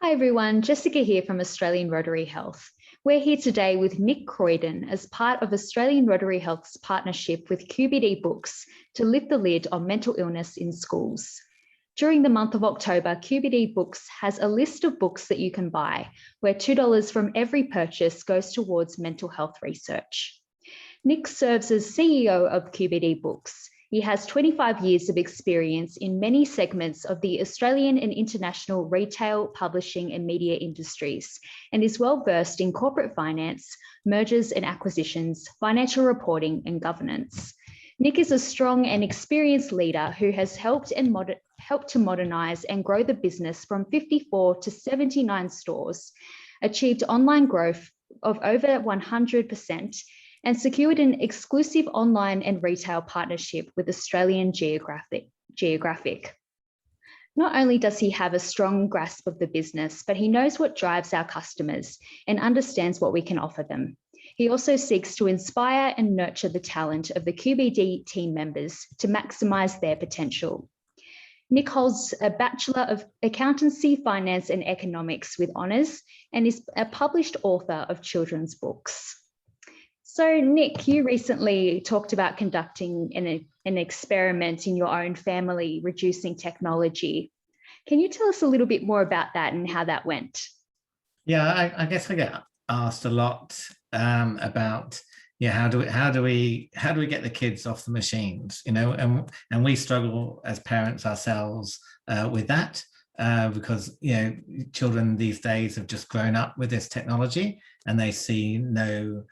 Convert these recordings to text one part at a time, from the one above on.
Hi everyone, Jessica here from Australian Rotary Health. We're here today with Nick Croydon as part of Australian Rotary Health's partnership with QBD Books to lift the lid on mental illness in schools. During the month of October, QBD Books has a list of books that you can buy, where $2 from every purchase goes towards mental health research. Nick serves as CEO of QBD Books. He has 25 years of experience in many segments of the Australian and international retail, publishing and media industries, and is well versed in corporate finance, mergers and acquisitions, financial reporting and governance. Nick is a strong and experienced leader who has helped to modernize and grow the business from 54 to 79 stores, achieved online growth of over 100%, and secured an exclusive online and retail partnership with Australian Geographic. Not only does he have a strong grasp of the business, but he knows what drives our customers and understands what we can offer them. He also seeks to inspire and nurture the talent of the QBD team members to maximise their potential. Nick holds a Bachelor of Accountancy, Finance and Economics with honours and is a published author of children's books. So Nick, you recently talked about conducting an experiment in your own family, reducing technology. Can you tell us a little bit more about that and how that went? Yeah, I guess I get asked a lot about how do we get the kids off the machines, and we struggle as parents ourselves with that because children these days have just grown up with this technology and they see no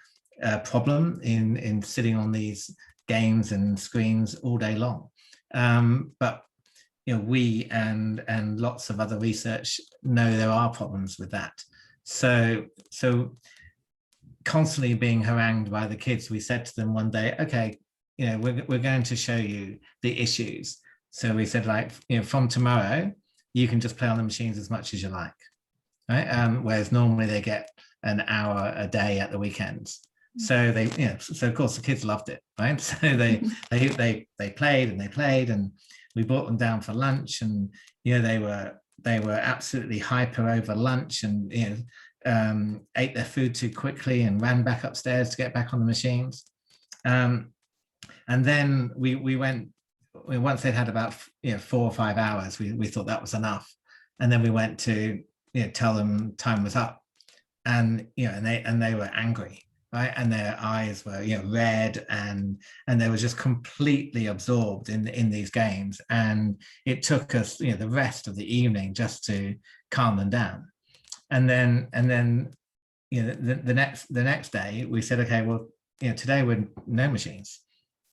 problem in sitting on these games and screens all day long. But we and lots of other research know there are problems with that. So constantly being harangued by the kids, we said to them one day, okay, we're going to show you the issues. So we said, like, from tomorrow, you can just play on the machines as much as you like, right? Whereas normally they get an hour a day at the weekends. So they, so of course the kids loved it, right? So they played and we brought them down for lunch, and they were absolutely hyper over lunch, and ate their food too quickly and ran back upstairs to get back on the machines. And then we went, once they'd had about 4 or 5 hours, we thought that was enough, and then we went to tell them time was up, and they were angry. Right, and their eyes were red, and they were just completely absorbed in these games, and it took us the rest of the evening just to calm them down. And then the next day we said, okay, well today we're no machines,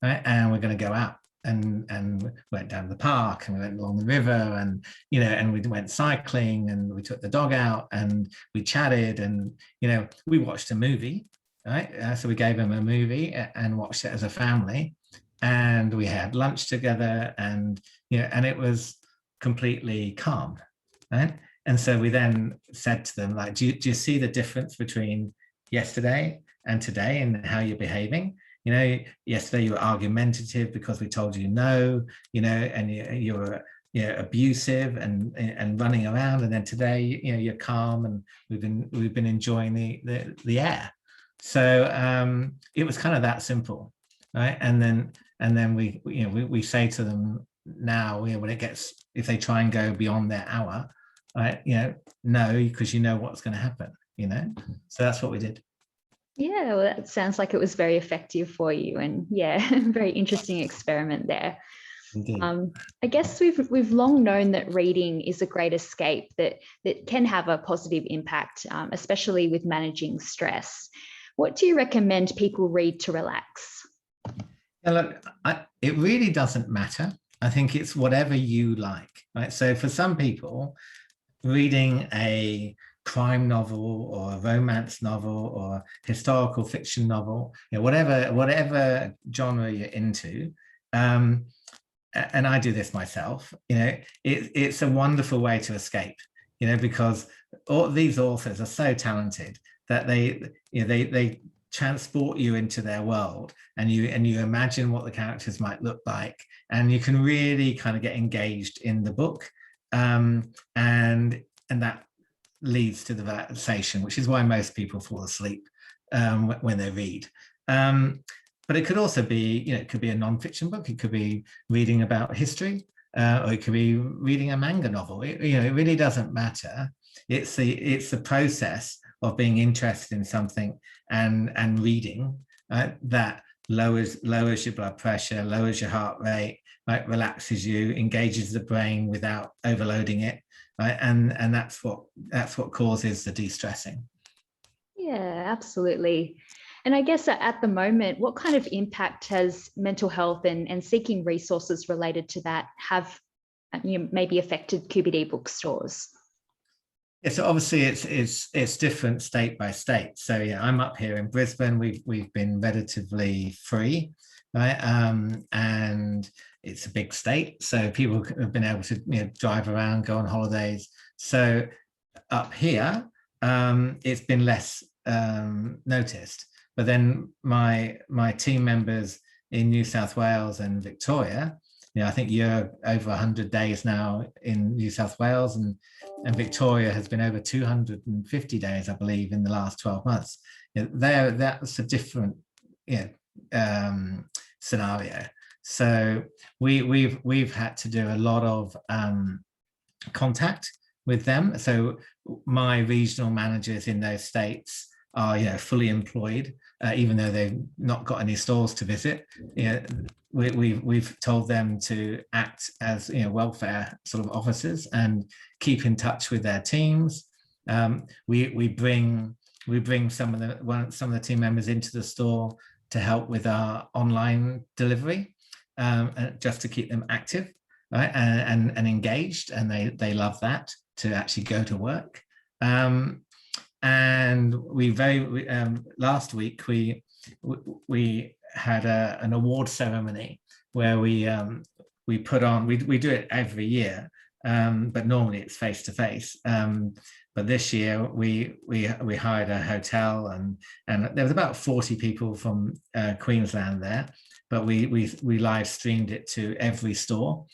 right, and we're going to go out and went down to the park, and we went along the river, and and we went cycling, and we took the dog out, and we chatted, and we watched a movie. Right, so we gave them a movie and watched it as a family, and we had lunch together, and and it was completely calm, right? And so we then said to them, like, do you see the difference between yesterday and today and how you're behaving? Yesterday you were argumentative because we told you no, and you were abusive and running around, and then today you're calm, and we've been enjoying the air. So it was kind of that simple, right? And then we say to them now, when if they try and go beyond their hour, right? No, because what's going to happen, So that's what we did. Yeah, well, that sounds like it was very effective for you, and very interesting experiment there. I guess we've long known that reading is a great escape that can have a positive impact, especially with managing stress. What do you recommend people read to relax? Yeah, look, it really doesn't matter. I think it's whatever you like, right? So for some people, reading a crime novel or a romance novel or historical fiction novel, whatever genre you're into, and I do this myself, it's a wonderful way to escape, because all these authors are so talented that they transport you into their world, and you imagine what the characters might look like, and you can really kind of get engaged in the book, and that leads to the relaxation, which is why most people fall asleep when they read. But it could also be, it could be a non-fiction book. It could be reading about history, or it could be reading a manga novel. It really doesn't matter. It's the process of being interested in something and reading that lowers your blood pressure, lowers your heart rate, right, relaxes you, engages the brain without overloading it, right, and that's what causes the de-stressing. Yeah, absolutely. And I guess at the moment, what kind of impact has mental health and seeking resources related to that have maybe affected QBD bookstores? Yeah, so obviously it's different state by state. So yeah, I'm up here in Brisbane. We've been relatively free, right? And it's a big state, so people have been able to drive around, go on holidays. So up here, it's been less noticed. But then my team members in New South Wales and Victoria, I think you're over 100 days now in New South Wales, and Victoria has been over 250 days, I believe, in the last 12 months. That's a different scenario. So we've had to do a lot of contact with them. So my regional managers in those states are fully employed, even though they've not got any stores to visit. We've told them to act as welfare sort of officers and keep in touch with their teams. We bring some of the team members into the store to help with our online delivery, just to keep them active, right, and engaged, and they love that, to actually go to work. And last week we had an award ceremony where we put on, we do it every year, but normally it's face to face. But this year we hired a hotel, and there was about 40 people from Queensland there, but we live streamed it to every store,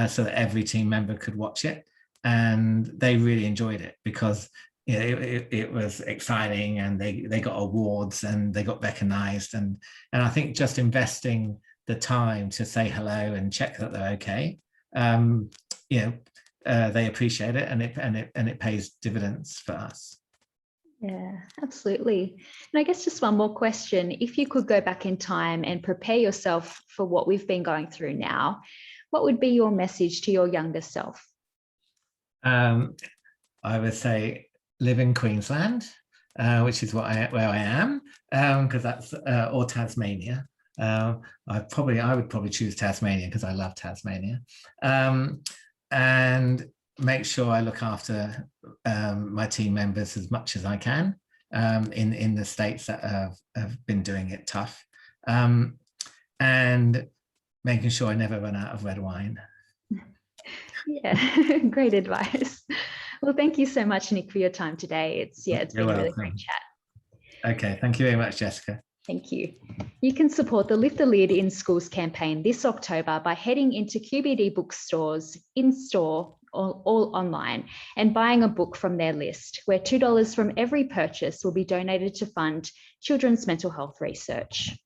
so that every team member could watch it, and they really enjoyed it because it was exciting, and they got awards and they got recognized, and I think just investing the time to say hello and check that they're okay, they appreciate it, and it pays dividends for us. Yeah, absolutely. And I guess just one more question: if you could go back in time and prepare yourself for what we've been going through now, what would be your message to your younger self? I would say live in Queensland, which is where I am, because that's or Tasmania. I would probably choose Tasmania because I love Tasmania, and make sure I look after my team members as much as I can in the states that have been doing it tough, and making sure I never run out of red wine. Yeah, great advice. Well, thank you so much, Nick, for your time today. It's been a really great chat. Okay, thank you very much, Jessica. Thank you. You can support the Lift the Lid in Schools campaign this October by heading into QBD bookstores in-store or all online and buying a book from their list, where $2 from every purchase will be donated to fund children's mental health research.